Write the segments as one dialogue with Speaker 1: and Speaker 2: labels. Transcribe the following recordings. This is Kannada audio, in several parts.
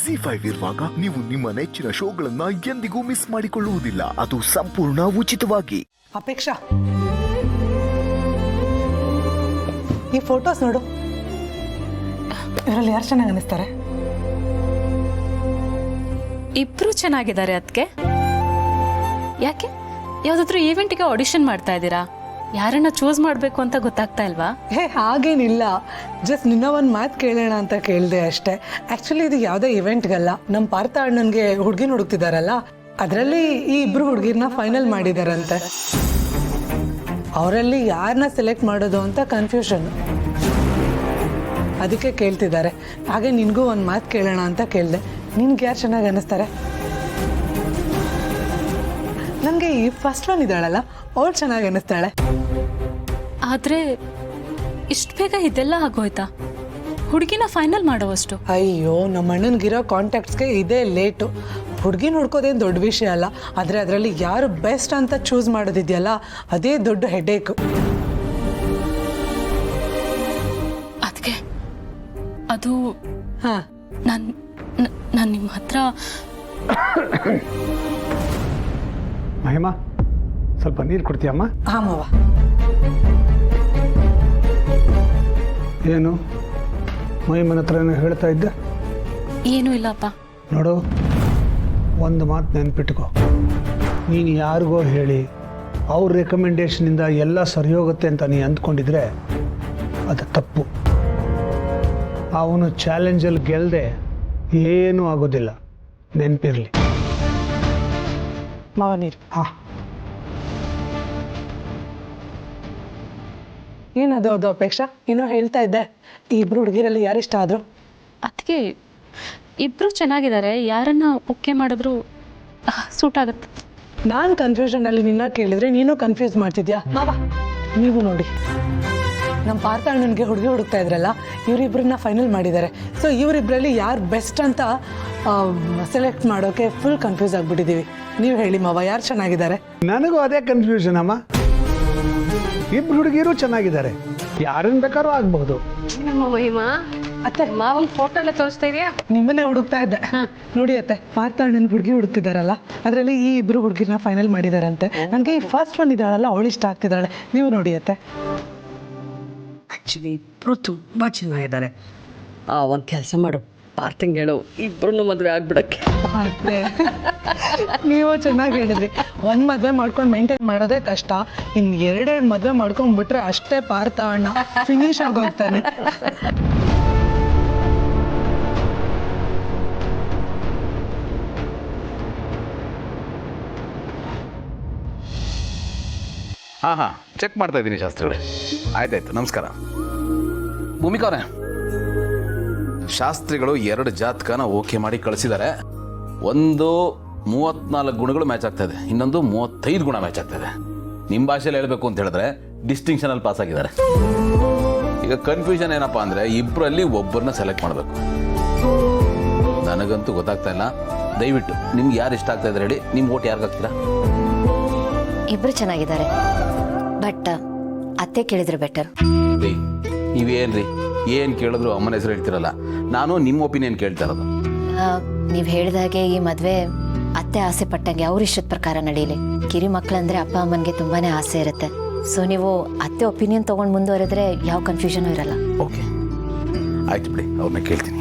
Speaker 1: ZEE5 ಇರುವಾಗ ನೀವು ನಿಮ್ಮ ನೆಚ್ಚಿನ ಶೋಗಳನ್ನ ಎಂದಿಗೂ ಮಿಸ್ ಮಾಡಿಕೊಳ್ಳುವುದಿಲ್ಲ. ಅದು ಸಂಪೂರ್ಣ ಉಚಿತವಾಗಿ.
Speaker 2: ಅಪೇಕ್ಷಾ, ಈ ಫೋಟೋಸ್ ನೋಡು. ಇವರಲ್ಲಿ ಯಾರು ಚೆನ್ನಾಗಿ ಅನಿಸ್ತಾರೆ?
Speaker 3: ಇಬ್ರು ಚೆನ್ನಾಗಿದ್ದಾರೆ ಅದಕ್ಕೆ. ಯಾಕೆ ಯಾವ್ದಾದ್ರು ಈವೆಂಟ್ಗೆ ಆಡಿಷನ್ ಮಾಡ್ತಾ ಇದ್ದೀರಾ? ಯಾರನ್ನ ಚೂಸ್ ಮಾಡಬೇಕು ಅಂತ ಗೊತ್ತಾಗ್ತಾ ಇಲ್ವಾ?
Speaker 2: ಹಾಗೇನಿಲ್ಲ, ಜಸ್ಟ್ ನಿನ್ನ ಒಂದು ಮಾತು ಕೇಳೋಣ ಅಂತ ಕೇಳಿದೆ ಅಷ್ಟೇ. ಆ್ಯಕ್ಚುಲಿ ಇದು ಯಾವುದೇ ಇವೆಂಟ್ಗಲ್ಲ. ನಮ್ಮ ಪಾರ್ಥ ಅಣ್ಣನಿಗೆ ಹುಡುಗಿನ ಹುಡುಕ್ತಿದಾರಲ್ಲ, ಅದರಲ್ಲಿ ಈ ಇಬ್ರು ಹುಡುಗಿರನ್ನ ಫೈನಲ್ ಮಾಡಿದಾರಂತೆ. ಅವರಲ್ಲಿ ಯಾರನ್ನ ಸೆಲೆಕ್ಟ್ ಮಾಡೋದು ಅಂತ ಕನ್ಫ್ಯೂಷನ್, ಅದಕ್ಕೆ ಕೇಳ್ತಿದ್ದಾರೆ. ಹಾಗೆ ನಿನಗೂ ಒಂದು ಮಾತು ಕೇಳೋಣ ಅಂತ ಕೇಳಿದೆ. ನಿನ್ಗೆ ಯಾರು ಚೆನ್ನಾಗಿ ಅನ್ನಿಸ್ತಾರೆ? ನನಗೆ ಈ ಫಸ್ಟ್ ಒನ್ ಇದ್ದಾಳಲ್ಲ, ಅವಳು ಚೆನ್ನಾಗಿ ಅನ್ನಿಸ್ತಾಳೆ.
Speaker 3: ಆದ್ರೆ ಇಷ್ಟು ಬೇಗ ಇದೆಲ್ಲ ಆಗೋಯ್ತಾ? ಹುಡುಗಿನ ಫೈನಲ್ ಮಾಡೋವಷ್ಟು?
Speaker 2: ಅಯ್ಯೋ, ನಮ್ಮ ಅಣ್ಣನಿಗಿರೋ ಕಾಂಟ್ಯಾಕ್ಟ್ಸ್ಗೆ ಇದೇ ಲೇಟು. ಹುಡುಗಿನ ಹುಡ್ಕೋದೇನು ದೊಡ್ಡ ವಿಷಯ ಅಲ್ಲ, ಆದರೆ ಅದರಲ್ಲಿ ಯಾರು ಬೆಸ್ಟ್ ಅಂತ ಚೂಸ್ ಮಾಡೋದಿದೆಯಲ್ಲ, ಅದೇ ದೊಡ್ಡ ಹೆಡೇಕು.
Speaker 3: ಅದಕ್ಕೆ ಅದು
Speaker 2: ಹಾಂ,
Speaker 3: ನಾನು ನಿಮ್ಮ ಹತ್ರ
Speaker 4: ಮಹಿಮಾ, ಸ್ವಲ್ಪ ನೀರು ಕೊಡ್ತೀಯಮ್ಮ?
Speaker 2: ಹಾಂ ಮಾವ.
Speaker 4: ಏನು ಮಹಿಮನ ಹತ್ರನೇ ಹೇಳ್ತಾ ಇದ್ದೆ?
Speaker 3: ಏನೂ ಇಲ್ಲಪ್ಪ.
Speaker 4: ನೋಡು, ಒಂದು ಮಾತು ನೆನ್ಪಿಟ್ಕೋ. ನೀನು ಯಾರಿಗೋ ಹೇಳಿ ಅವ್ರ ರೆಕಮೆಂಡೇಶನಿಂದ ಎಲ್ಲ ಸರಿ ಹೋಗುತ್ತೆ ಅಂತ ನೀ ಅಂದ್ಕೊಂಡಿದ್ರೆ ಅದು ತಪ್ಪು. ಅವನು ಚಾಲೆಂಜಲ್ಲಿ ಗೆಲ್ಲದೆ ಏನೂ ಆಗೋದಿಲ್ಲ, ನೆನಪಿರಲಿ.
Speaker 2: ಮಾವ ನೀರು.
Speaker 4: ಹಾಂ,
Speaker 2: ಏನದು ಅದು ಅಪೇಕ್ಷಾ? ಇನ್ನೂ ಹೇಳ್ತಾ ಇದ್ದೆ, ಈ ಇಬ್ರು ಹುಡುಗಿರಲ್ಲಿ ಯಾರು ಇಷ್ಟ ಆದರು?
Speaker 3: ಅದಕ್ಕೆ ಇಬ್ರು ಚೆನ್ನಾಗಿದ್ದಾರೆ, ಯಾರನ್ನ ಓಕೆ ಮಾಡಿದ್ರು ಸೂಟ್ ಆಗುತ್ತೆ.
Speaker 2: ನಾನು ಕನ್ಫ್ಯೂಷನಲ್ಲಿ ನಿನ್ನ ಕೇಳಿದ್ರೆ ನೀನು ಕನ್ಫ್ಯೂಸ್ ಮಾಡ್ತಿದ್ಯಾ ಮಾವ. ನೀವು ನೋಡಿ, ನಮ್ಮ ಪಾರ್ಥ ಅಣ್ಣನಿಗೆ ಹುಡುಗಿ ಹುಡುಕ್ತಾ ಇದ್ರಲ್ಲ, ಇವರಿಬ್ಬರನ್ನ ಫೈನಲ್ ಮಾಡಿದ್ದಾರೆ. ಸೊ ಇವರಿಬ್ಬರಲ್ಲಿ ಯಾರು ಬೆಸ್ಟ್ ಅಂತ ಸೆಲೆಕ್ಟ್ ಮಾಡೋಕೆ ಫುಲ್ ಕನ್ಫ್ಯೂಸ್ ಆಗಿಬಿಟ್ಟಿದ್ದೀವಿ. ನೀವು ಹೇಳಿ ಮಾವ, ಯಾರು ಚೆನ್ನಾಗಿದ್ದಾರೆ?
Speaker 4: ನನಗೂ ಅದೇ ಕನ್ಫ್ಯೂಷನ್ ಅಮ್ಮ. ಇಬ್ರು ಹುಡುಗಿರು ಚೆನ್ನಾಗಿದ್ದಾರೆ, ಯಾರನ್ನು ಬೇಕಾದ್ರೂ ಆಗ್ಬಹುದು.
Speaker 2: ಅತ್ತೆ,
Speaker 3: ಮಾವನ್ ಫೋಟೋ ಎಲ್ಲ ತೋರಿಸ್ತಾ ಇದೆಯಾ?
Speaker 2: ನಿಮ್ಮನ್ನೇ ಹುಡುಕ್ತಾ ಇದ್ದೆ. ನೋಡಿ ಅತ್ತೆ, ಪಾರ್ಥ ಅಣ್ಣನ ಹುಡುಗಿ ಹುಡುಕ್ತಿದ್ದಾರಲ್ಲ, ಅದರಲ್ಲಿ ಈ ಇಬ್ರು ಹುಡುಗಿರನ್ನ ಫೈನಲ್ ಮಾಡಿದಾರಂತೆ. ನನಗೆ ಈ ಫಸ್ಟ್ ಒನ್ ಇದ್ದಾಳಲ್ಲ, ಅವಳು ಇಷ್ಟ ಆಗ್ತಿದ್ದಾಳೆ. ನೀವು ನೋಡಿ ಅತ್ತೆ.
Speaker 5: ಆ್ಯಕ್ಚುಲಿ ಇಬ್ಬರು ತುಂಬ ಚೆನ್ನಾಗಿದ್ದಾರೆ. ಒಂದು ಕೆಲಸ ಮಾಡು, ಪಾರ್ಥಂಗೆ ಹೇಳು, ಇಬ್ಬರೂ ಮದುವೆ ಆಗ್ಬಿಡಕ್ಕೆ.
Speaker 2: ಅತ್ತೆ, ನೀವು ಚೆನ್ನಾಗಿ ಹೇಳಿದ್ರಿ. ಒಂದು ಮದುವೆ ಮಾಡ್ಕೊಂಡು ಮೇಂಟೈನ್ ಮಾಡೋದೇ ಕಷ್ಟ, ಇನ್ನು ಎರಡೆರಡು ಮದುವೆ ಮಾಡ್ಕೊಂಡ್ಬಿಟ್ರೆ ಅಷ್ಟೇ ಪಾರ್ಥ ಅಣ್ಣ ಫಿನಿಶ್ ಆಗೋಗ್ತಾನೆ.
Speaker 6: ಹಾಂ, ಚೆಕ್ ಮಾಡ್ತಾ ಇದ್ದೀನಿ ಶಾಸ್ತ್ರಿಗಳೇ. ಆಯ್ತಾಯ್ತು, ನಮಸ್ಕಾರ. ಭೂಮಿಕಾ ಅವರೇ, ಶಾಸ್ತ್ರಿಗಳು 2 ಜಾತಕನ ಓಕೆ ಮಾಡಿ ಕಳಿಸಿದ್ದಾರೆ. ಒಂದು 34 ಗುಣಗಳು ಮ್ಯಾಚ್ ಆಗ್ತಾ ಇದೆ, ಇನ್ನೊಂದು 35 ಗುಣ ಮ್ಯಾಚ್ ಆಗ್ತಾ ಇದೆ. ನಿಮ್ಮ ಭಾಷೆಯಲ್ಲಿ ಹೇಳಬೇಕು ಅಂತ ಹೇಳಿದ್ರೆ ಡಿಸ್ಟಿಂಕ್ಷನಲ್ಲಿ ಪಾಸ್ ಆಗಿದ್ದಾರೆ. ಈಗ ಕನ್ಫ್ಯೂಷನ್ ಏನಪ್ಪ ಅಂದರೆ, ಇಬ್ಬರಲ್ಲಿ ಒಬ್ಬರನ್ನ ಸೆಲೆಕ್ಟ್ ಮಾಡಬೇಕು. ನನಗಂತೂ ಗೊತ್ತಾಗ್ತಾ ಇಲ್ಲ. ದಯವಿಟ್ಟು ನಿಮ್ಗೆ ಯಾರು ಇಷ್ಟ ಆಗ್ತಾ ಇದ್ದಾರೆ ಹೇಳಿ, ನಿಮ್ಮ ಓಟ್ ಯಾರಿಗೆ ಹಾಕ್ತೀರಾ?
Speaker 7: ಇಬ್ರು ಚೆನ್ನಾಗಿದ್ದಾರೆ, ಬಟ್ ಅತ್ತೆ ಕೇಳಿದ್ರೆ ಬೆಟರ್.
Speaker 6: ನೀವೇನ್ರಿ ಏನು ಕೇಳಿದ್ರು ಅಮ್ಮನ ಹೆಸರು ಹೇಳ್ತಿರಲ್ಲ. ನಾನು ನಿಮ್ಮ ಒಪಿನಿಯನ್ ಕೇಳ್ತಾ ಇರೋದು.
Speaker 7: ನೀವು ಹೇಳಿದಾಗೆ ಈ ಮದುವೆ ಅತ್ತೆ ಆಸೆ ಪಟ್ಟಂಗೆ ಅವ್ರ ಇಷ್ಟದ ಪ್ರಕಾರ ನಡೀಲಿ. ಕಿರಿ ಮಕ್ಕಳಂದ್ರೆ ಅಪ್ಪ ಅಮ್ಮನಿಗೆ ತುಂಬಾನೇ ಆಸೆ ಇರುತ್ತೆ. ಸೊ ನೀವು ಅತ್ತೆ ಒಪಿನಿಯನ್ ತೊಗೊಂಡು ಮುಂದುವರೆದ್ರೆ ಯಾವ ಕನ್ಫ್ಯೂಷನು ಇರಲ್ಲ.
Speaker 6: ಓಕೆ, ಆಯ್ತು ಬಿಡಿ, ಅವ್ರನ್ನ ಕೇಳ್ತೀನಿ.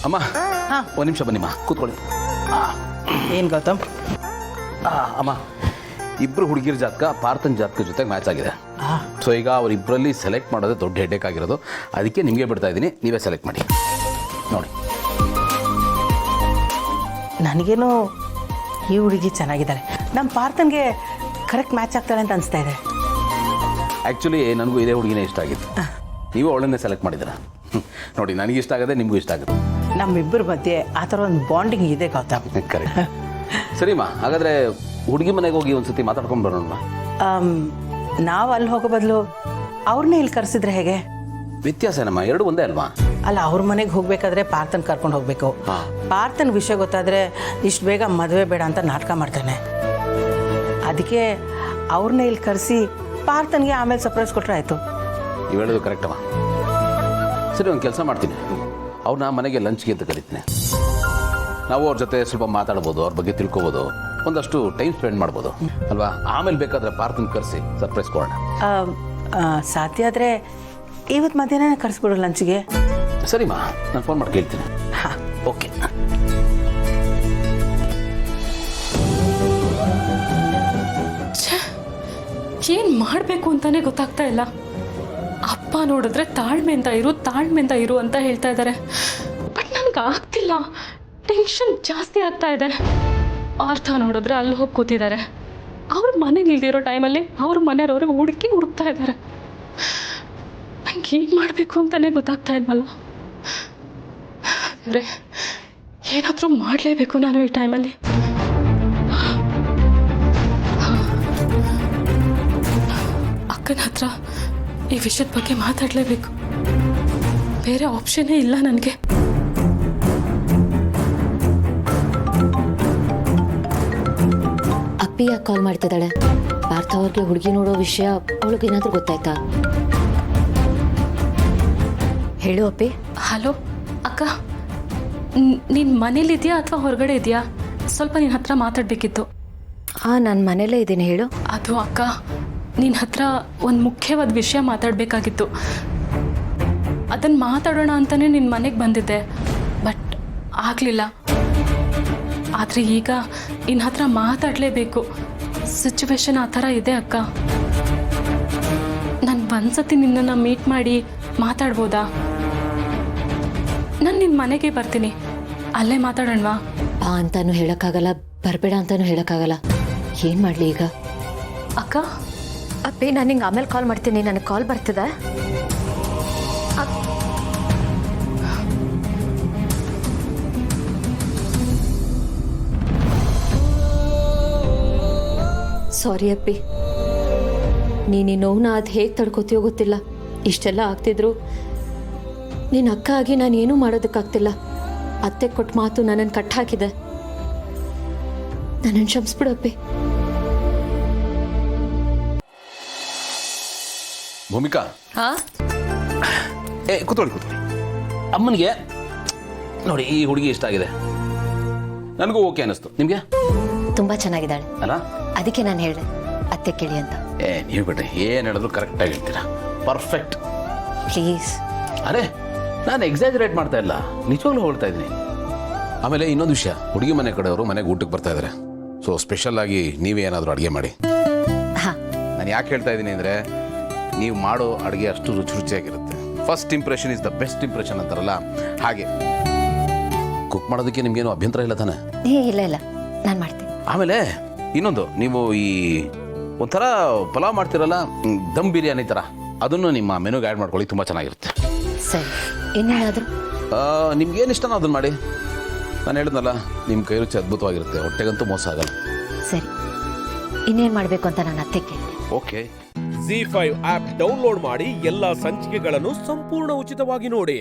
Speaker 6: ಅಮ್ಮ, ಒಂದು ನಿಮಿಷ ಬನ್ನಿಮ್ಮ, ಕೂತ್ಕೊಳ್ಳಿ.
Speaker 5: ಏನು ಗೌತಮ್?
Speaker 6: ಅಮ್ಮ, ಇಬ್ಬರು ಹುಡುಗಿರ ಜಾತಕ ಪಾರ್ಥನ್ ಜಾತಕ ಜೊತೆ ಮ್ಯಾಚ್ ಆಗಿದೆ. ಸೊ ಈಗ ಅವರಿಬ್ಬರಲ್ಲಿ ಸೆಲೆಕ್ಟ್ ಮಾಡೋದೇ ದೊಡ್ಡ ಹೆಡ್ಡೇಕ್ ಆಗಿರೋದು. ಅದಕ್ಕೆ ನಿಮಗೆ ಬಿಡ್ತಾ ಇದ್ದೀನಿ, ನೀವೇ ಸೆಲೆಕ್ಟ್ ಮಾಡಿ ನೋಡಿ.
Speaker 8: ನನಗೇನೋ ಈ ಹುಡುಗಿ ಚೆನ್ನಾಗಿದ್ದಾರೆ, ನಮ್ಮ ಪಾರ್ಥನ್ಗೆ ಕರೆಕ್ಟ್ ಮ್ಯಾಚ್ ಆಗ್ತಾಳೆ ಅಂತ ಅನಿಸ್ತಾ ಇದೆ.
Speaker 6: ಆ್ಯಕ್ಚುಲಿ ನನಗೂ ಇದೇ ಹುಡುಗಿನೇ ಇಷ್ಟ ಆಗಿತ್ತು, ನೀವು ಅವಳನ್ನೇ ಸೆಲೆಕ್ಟ್ ಮಾಡಿದ್ದೀರ. ನೋಡಿ, ನನಗೆ ಇಷ್ಟ ಆಗುತ್ತೆ, ನಿಮಗೂ ಇಷ್ಟ ಆಗುತ್ತೆ.
Speaker 8: ನಮ್ಮಿಬ್ಬರ ಮಧ್ಯೆ ಆ ಥರ ಒಂದು ಬಾಂಡಿಂಗ್ ಇದೆ ಗೌತಮ್.
Speaker 6: ಕರೆಕ್ಟ್. ಸರಿಮ್ಮ, ಹಾಗಾದರೆ ಹುಡುಗಿ ಮನೆಗೆ ಹೋಗಿ ಒಂದು ಸತಿ ಮಾತಾಡ್ಕೊಂಡು ಬರೋಣ.
Speaker 8: ನಾವು ಅಲ್ಲಿ ಹೋಗೋ ಬದಲು ಅವ್ರನ್ನೇ ಇಲ್ಲಿ ಕರೆಸಿದ್ರೆ ಹೇಗೆ?
Speaker 6: ವ್ಯತ್ಯಾಸ ಏನಮ್ಮ, ಎರಡು ಒಂದೇ ಅಲ್ವಾ?
Speaker 8: ಅಲ್ಲ, ಅವ್ರ ಮನೆಗೆ ಹೋಗಬೇಕಾದ್ರೆ ಪಾರ್ಥನ್ ಕರ್ಕೊಂಡು ಹೋಗಬೇಕು. ಪಾರ್ಥನ್ ವಿಷಯ ಗೊತ್ತಾದರೆ ಇಷ್ಟು ಬೇಗ ಮದುವೆ ಬೇಡ ಅಂತ ನಾಟಕ ಮಾಡ್ತಾನೆ. ಅದಕ್ಕೆ ಅವ್ರನ್ನ ಇಲ್ಲಿ ಕರೆಸಿ ಪಾರ್ಥನ್ಗೆ ಆಮೇಲೆ ಸರ್ಪ್ರೈಸ್ ಕೊಟ್ಟರೆ ಆಯಿತು.
Speaker 6: ನೀವು ಹೇಳೋದು ಕರೆಕ್ಟಮ್ಮ. ಸರಿ, ಒಂದು ಕೆಲಸ ಮಾಡ್ತೀನಿ, ಅವ್ರನ್ನ ಮನೆಗೆ ಲಂಚ್ಗೆ ಅಂತ ಕರಿತೀನಿ. ನಾವು ಅವ್ರ ಜೊತೆ ಸ್ವಲ್ಪ ಮಾತಾಡ್ಬೋದು, ಅವ್ರ ಬಗ್ಗೆ ತಿಳ್ಕೊಬೋದು, ಒಂದಷ್ಟು ಟೈಮ್ ಸ್ಪೆಂಡ್ ಮಾಡ್ಬೋದು ಅಲ್ವಾ? ಆಮೇಲೆ ಬೇಕಾದರೆ ಪಾರ್ಥನ್ ಕರೆಸಿ ಸರ್ಪ್ರೈಸ್ ಕೊಡೋಣ.
Speaker 8: ಸಾಧ್ಯ ಆದರೆ ಇವತ್ತು ಮಧ್ಯಾಹ್ನ ಕರೆಸ್ಬಿಡು ಲಂಚ್ಗೆ.
Speaker 6: ಸರಿಮಾ, ನಾನು ಫೋನ್ ಮಾಡಿ ಕೇಳ್ತೀನಿ.
Speaker 8: ಹಾಂ,
Speaker 6: ಓಕೆ.
Speaker 3: ಏನು ಮಾಡಬೇಕು ಅಂತಾನೆ ಗೊತ್ತಾಗ್ತಾ ಇಲ್ಲ. ಅಪ್ಪ ನೋಡಿದ್ರೆ ತಾಳ್ಮೆಯಿಂದ ಇರು ಅಂತ ಹೇಳ್ತಾ ಇದ್ದಾರೆ. ಬಟ್ ನನಗೆ ಆಗ್ತಿಲ್ಲ, ಟೆನ್ಷನ್ ಜಾಸ್ತಿ ಆಗ್ತಾ ಇದೆ. ಅರ್ಥ ನೋಡಿದ್ರೆ ಅಲ್ಲಿ ಹೋಗಿ ಕೂತಿದ್ದಾರೆ. ಅವ್ರ ಮನೆಗೆ ಇಲ್ದಿರೋ ಟೈಮಲ್ಲಿ ಅವ್ರ ಮನೆಯವ್ರಿಗೆ ಹುಡುಕ್ತಾ ಇದ್ದಾರೆ. ನಂಗೆ ಏನು ಮಾಡಬೇಕು ಅಂತಾನೆ ಗೊತ್ತಾಗ್ತಾ ಇಲ್ವಲ್ಲ. ಅಂದರೆ ಏನಾದರೂ ಮಾಡಲೇಬೇಕು ನಾನು ಈ ಟೈಮಲ್ಲಿ. ಅಕ್ಕನ ಹತ್ರ ಈ ವಿಷಯದ ಬಗ್ಗೆ ಮಾತಾಡಲೇಬೇಕು. ಬೇರೆ ಆಪ್ಷನ್ನೇ ಇಲ್ಲ ನನಗೆ.
Speaker 7: ಅಪ್ಪಿ ಯಾಕೆ ಕಾಲ್ ಮಾಡ್ತಿದ್ದಾಳೆ? ಪಾರ್ಥ ಅವ್ರಿಗೆ ಹುಡುಗಿ ನೋಡೋ ವಿಷಯ ಅವಳಿಗೇನಾದ್ರೂ ಗೊತ್ತಾಯ್ತಾ? ಹೇಳು ಅಪ್ಪಿ.
Speaker 3: ಹಲೋ ಅಕ್ಕ, ನೀನು ಮನೇಲಿದೆಯಾ ಅಥವಾ ಹೊರಗಡೆ ಇದೆಯಾ? ಸ್ವಲ್ಪ ನಿನ್ನ ಹತ್ರ ಮಾತಾಡಬೇಕಿತ್ತು.
Speaker 7: ನಾನು ಮನೇಲೇ ಇದ್ದೀನಿ, ಹೇಳು.
Speaker 3: ಅದು ಅಕ್ಕ, ನಿನ್ನ ಹತ್ರ ಒಂದು ಮುಖ್ಯವಾದ ವಿಷಯ ಮಾತಾಡಬೇಕಾಗಿತ್ತು. ಅದನ್ನು ಮಾತಾಡೋಣ ಅಂತಲೇ ನಿನ್ನ ಮನೆಗೆ ಬಂದಿದ್ದೆ, ಬಟ್ ಆಗಲಿಲ್ಲ. ಆದರೆ ಈಗ ನಿನ್ನ ಹತ್ರ ಮಾತಾಡಲೇಬೇಕು. ಸಿಚುವೇಶನ್ ಆ ಥರ ಇದೆ ಅಕ್ಕ. ನಾನು ಒಂದ್ಸತಿ ನಿನ್ನನ್ನು ಮೀಟ್ ಮಾಡಿ ಮಾತಾಡ್ಬೋದಾ? ನಾನು ನಿನ್ನ ಮನೆಗೆ ಬರ್ತೀನಿ, ಅಲ್ಲೇ ಮಾತಾಡೋಣವಾ?
Speaker 7: ಬಾ ಅಂತಾನು ಹೇಳೋಕ್ಕಾಗಲ್ಲ, ಬರಬೇಡ ಅಂತಾನು ಹೇಳೋಕ್ಕಾಗಲ್ಲ. ಏನು ಮಾಡಲಿ ಈಗ?
Speaker 3: ಅಕ್ಕ
Speaker 7: ಅಪ್ಪಿ, ನಾನು ನಿಂಗೆ ಆಮೇಲೆ ಕಾಲ್ ಮಾಡ್ತೀನಿ, ನನಗೆ ಕಾಲ್ ಬರ್ತಿದೆ. ಸಾರಿ ಅಪ್ಪಿ, ನೀನು ಈ ನೋವನ್ನ ಅದು ಹೇಗೆ ತಡ್ಕೋತೀಯೋ ಗೊತ್ತಿಲ್ಲ. ಇಷ್ಟೆಲ್ಲ ಆಗ್ತಿದ್ರು ನಿನ್ನ ಅಕ್ಕ ಆಗಿ ನಾನು ಏನೂ ಮಾಡೋದಕ್ಕಾಗ್ತಿಲ್ಲ. ಅತ್ತೆ ಕೊಟ್ಟ ಮಾತು ನನ್ನನ್ನು ಕಟ್ ಹಾಕಿದೆ. ನನ್ನನ್ನು ಕ್ಷಮಿಸ್ಬಿಡು ಅಪ್ಪಿ.
Speaker 6: ಭೂಮಿಕಾ, ಕೂತ್ಕೊಳ್ಳಿ. ಅಮ್ಮನಿಗೆ ನೋಡಿ ಈ ಹುಡುಗಿ ಇಷ್ಟ ಆಗಿದೆ, ನನಗೂ ಓಕೆ ಅನ್ನಿಸ್ತು. ನಿಮಗೆ?
Speaker 7: ತುಂಬಾ ಚೆನ್ನಾಗಿದ್ದಾಳೆ
Speaker 6: ಅಲ್ಲ,
Speaker 7: ಅದಕ್ಕೆ ನಾನು ಹೇಳಿದೆ ಅತ್ತೆ ಕೇಳಿ ಅಂತ.
Speaker 6: ನೀವು ಬಿಡ್ರಿ, ಏನು ಹೇಳಿದ್ರು ಕರೆಕ್ಟಾಗಿ ಹೇಳ್ತೀರಾ, ಪರ್ಫೆಕ್ಟ್.
Speaker 7: ಪ್ಲೀಸ್.
Speaker 6: ಅರೆ, ನಾನು ಎಕ್ಸಾಜರೇಟ್ ಮಾಡ್ತಾ ಇಲ್ಲ, ನಿಜವಾಗ್ಲೂ ಹೇಳ್ತಾ ಇದ್ದೀನಿ. ಆಮೇಲೆ ಇನ್ನೊಂದು ವಿಷಯ, ಹುಡುಗಿ ಮನೆ ಕಡೆಯವರು ಮನೆಗೆ ಊಟಕ್ಕೆ ಬರ್ತಾ ಇದ್ದಾರೆ. ಸೊ ಸ್ಪೆಷಲ್ ಆಗಿ ನೀವೇ ಏನಾದರೂ ಅಡುಗೆ ಮಾಡಿ. ನಾನು ಯಾಕೆ ಹೇಳ್ತಾ ಇದ್ದೀನಿ ಅಂದರೆ, ನೀವು ಮಾಡೋ ಅಡುಗೆ ಅಷ್ಟು ರುಚಿಯಾಗಿರುತ್ತೆ. First impression is the best impression ಅಂತಾರಲ್ಲ ಹಾಗೆ. ಕುಕ್ ಮಾಡೋದಕ್ಕೆ ನಿಮ್ಗೇನು ಅಭ್ಯಂತರ ಇಲ್ಲ ತಾನೆ?
Speaker 7: ಇಲ್ಲ ಇಲ್ಲ, ನಾನು ಮಾಡ್ತೀನಿ.
Speaker 6: ಆಮೇಲೆ ಇನ್ನೊಂದು, ನೀವು ಈ ಒಂಥರ ಪಲಾವ್ ಮಾಡ್ತಿರಲ್ಲ, ದಮ್ ಬಿರಿಯಾನಿ ಥರ, ಅದನ್ನು ನಿಮ್ಮ ಮೆನುಗೆ ಆ್ಯಡ್ ಮಾಡ್ಕೊಳ್ಳಿ, ತುಂಬ ಚೆನ್ನಾಗಿರುತ್ತೆ.
Speaker 7: ಸರಿ, ಇನ್ನೇನಾದರೂ?
Speaker 6: ನಿಮ್ಗೇನು ಇಷ್ಟನೋ ಅದನ್ನು ಮಾಡಿ. ನಾನು ಹೇಳಿದ್ನಲ್ಲ, ನಿಮ್ಮ ಕೈ ರುಚಿ ಅದ್ಭುತವಾಗಿರುತ್ತೆ, ಹೊಟ್ಟೆಗಂತೂ ಮೋಸ ಆಗಲ್ಲ.
Speaker 7: ಸರಿ, ಇನ್ನೇನು ಮಾಡಬೇಕು ಅಂತ ನಾನು ಅತ್ತೆ ಕೇಳಿ.
Speaker 6: ಓಕೆ.
Speaker 9: ZEE5 ಆಪ್ ಡೌನ್ಲೋಡ್ ಮಾಡಿ ಎಲ್ಲಾ ಸಂಚಿಕೆಗಳನ್ನು ಸಂಪೂರ್ಣ ಉಚಿತವಾಗಿ ನೋಡಿ.